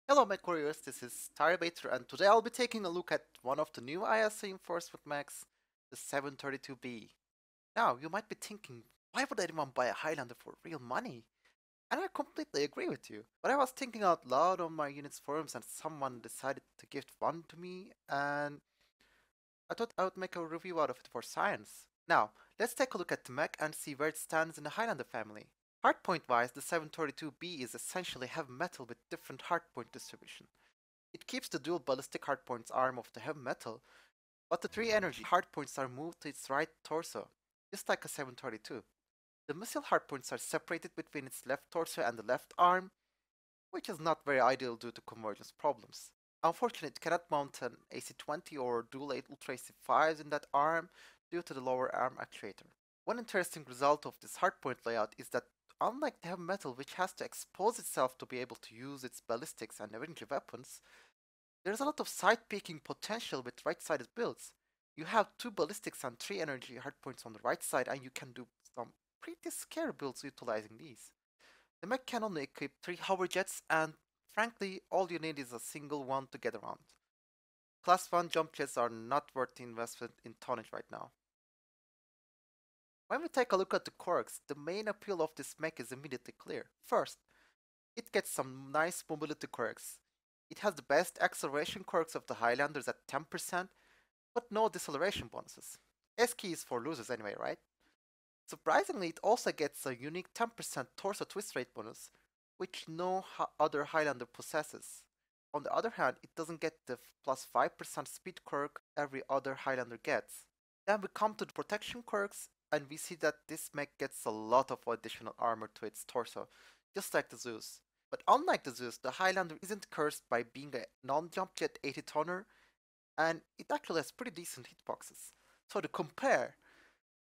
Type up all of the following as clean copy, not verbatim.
Hello Mech Warriors, this is Tyrebator and today I'll be taking a look at one of the new ISA enforcement mechs, the 732b. Now, you might be thinking, why would anyone buy a Highlander for real money? And I completely agree with you. But I was thinking out loud on my unit's forums and someone decided to gift one to me and I thought I would make a review out of it for science. Now, let's take a look at the mech and see where it stands in the Highlander family. Hardpoint wise, the 732b is essentially heavy metal with different hardpoint distribution. It keeps the dual ballistic hardpoints arm of the heavy metal, but the 3 energy hardpoints are moved to its right torso, just like a 732. The missile hardpoints are separated between its left torso and the left arm, which is not very ideal due to convergence problems. Unfortunately, it cannot mount an AC-20 or dual 8 Ultra AC-5s in that arm due to the lower arm actuator. One interesting result of this hardpoint layout is that unlike the heavy metal, which has to expose itself to be able to use its ballistics and energy weapons, there's a lot of side-peeking potential with right-sided builds. You have 2 ballistics and 3 energy hardpoints on the right side and you can do some pretty scary builds utilizing these. The mech can only equip 3 hover jets and frankly all you need is a single one to get around. Class 1 jump jets are not worth the investment in tonnage right now. When we take a look at the quirks, the main appeal of this mech is immediately clear. First, it gets some nice mobility quirks. It has the best acceleration quirks of the Highlanders at 10%, but no deceleration bonuses. S key is for losers anyway, right? Surprisingly, it also gets a unique 10% torso twist rate bonus, which no other Highlander possesses. On the other hand, it doesn't get the plus 5% speed quirk every other Highlander gets. Then we come to the protection quirks, and we see that this mech gets a lot of additional armor to its torso, just like the Zeus. But unlike the Zeus, the Highlander isn't cursed by being a non-jump jet 80 tonner, and it actually has pretty decent hitboxes. So to compare,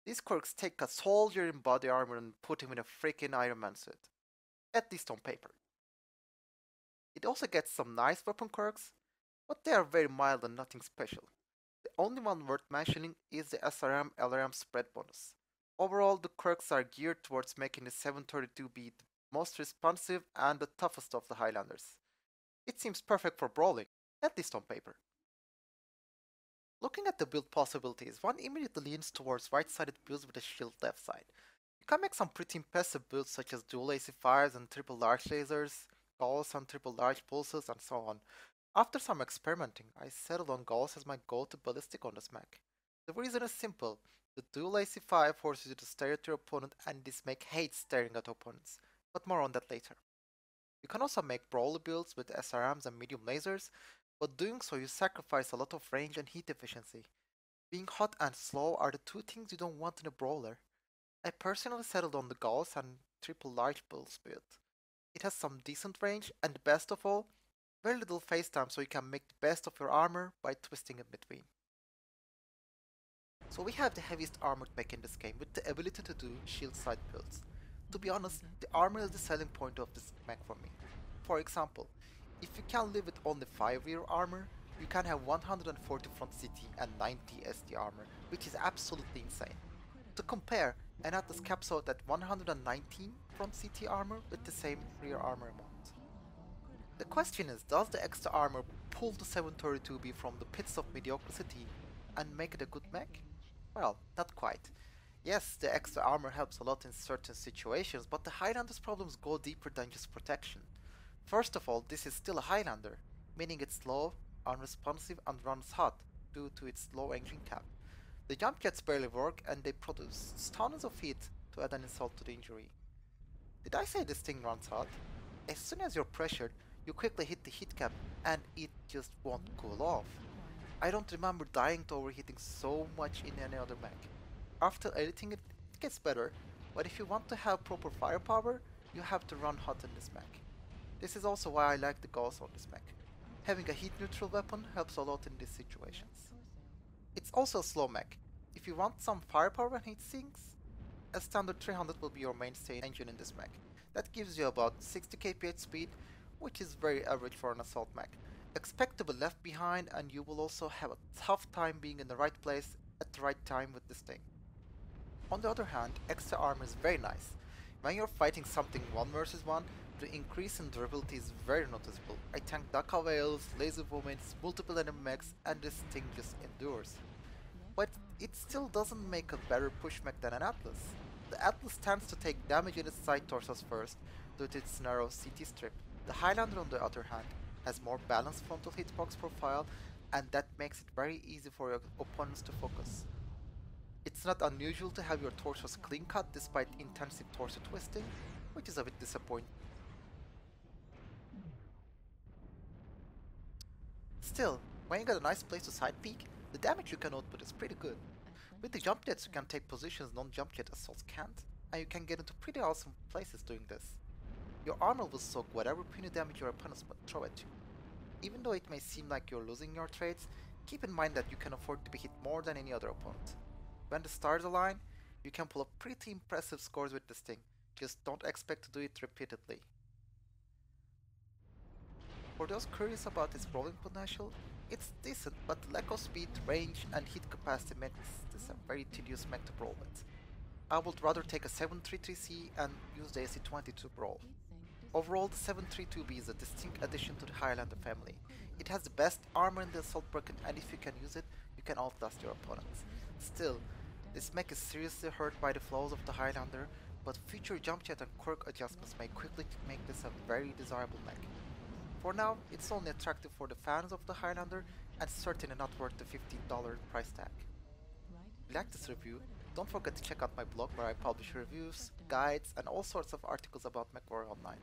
these quirks take a soldier in body armor and put him in a freaking Iron Man suit. At least on paper. It also gets some nice weapon quirks, but they are very mild and nothing special. The only one worth mentioning is the SRM LRM spread bonus. Overall, the quirks are geared towards making the 732b the most responsive and the toughest of the Highlanders. It seems perfect for brawling, at least on paper. Looking at the build possibilities, one immediately leans towards right-sided builds with a shield left side. You can make some pretty impressive builds such as dual AC-5s and triple large lasers, Gauss and triple large pulses, and so on. After some experimenting, I settled on Gauss as my go-to ballistic on this mech. The reason is simple. The dual AC-5 forces you to stare at your opponent and this mech hates staring at opponents, but more on that later. You can also make brawler builds with SRMs and medium lasers, but doing so you sacrifice a lot of range and heat efficiency. Being hot and slow are the two things you don't want in a brawler. I personally settled on the Gauss and triple large builds build. It has some decent range and best of all, very little face time so you can make the best of your armor by twisting in between. So we have the heaviest armored mech in this game with the ability to do shield side builds. To be honest, the armor is the selling point of this mech for me. For example, if you can live with only 5 rear armor, you can have 140 front CT and 90 SD armor, which is absolutely insane. To compare, an Atlas caps out at 119 front CT armor with the same rear armor amount. The question is, does the extra armor pull the 732b from the pits of mediocrity and make it a good mech? Well, not quite. Yes, the extra armor helps a lot in certain situations, but the Highlander's problems go deeper than just protection. First of all, this is still a Highlander, meaning it's slow, unresponsive and runs hot due to its low engine cap. The jump jets barely work and they produce tons of heat to add an insult to the injury. Did I say this thing runs hot? As soon as you're pressured, you quickly hit the heat cap and it just won't cool off. I don't remember dying to overheating so much in any other mech. After editing it, it gets better, but if you want to have proper firepower, you have to run hot in this mech. This is also why I like the Gauss on this mech. Having a heat neutral weapon helps a lot in these situations. It's also a slow mech. If you want some firepower and heat sinks, a standard 300 will be your mainstay engine in this mech. That gives you about 60 kph speed, which is very average for an assault mech. Expect to be left behind and you will also have a tough time being in the right place at the right time with this thing. On the other hand, extra armor is very nice. When you're fighting something 1 versus 1, The increase in durability is very noticeable. I tank Dakka Whales, laser movements, multiple enemy mechs, and this thing just endures. But it still doesn't make a better push mech than an Atlas. The Atlas tends to take damage in its side torsos first due to its narrow CT strip. The Highlander on the other hand has more balanced frontal hitbox profile, and that makes it very easy for your opponents to focus. It's not unusual to have your torsos clean cut despite intensive torso twisting, which is a bit disappointing. Still, when you get a nice place to side peek, the damage you can output is pretty good. With the jump jets you can take positions non-jump jet assaults can't, and you can get into pretty awesome places doing this. Your armor will soak whatever puny damage your opponents throw at you. Even though it may seem like you're losing your trades, keep in mind that you can afford to be hit more than any other opponent. When the stars align, you can pull up pretty impressive scores with this thing, just don't expect to do it repeatedly. For those curious about its brawling potential, it's decent, but the lack of speed, range, and hit capacity makes this a very tedious mech to brawl with. I would rather take a 733C and use the AC-20 to brawl. Overall, the 732b is a distinct addition to the Highlander family. It has the best armor in the assault bracket, and if you can use it, you can outlast your opponents. Still, this mech is seriously hurt by the flaws of the Highlander, but future jump jet and quirk adjustments may quickly make this a very desirable mech. For now, it's only attractive for the fans of the Highlander and certainly not worth the $15 price tag. If you like this review, don't forget to check out my blog where I publish reviews, guides, and all sorts of articles about MechWarrior Online.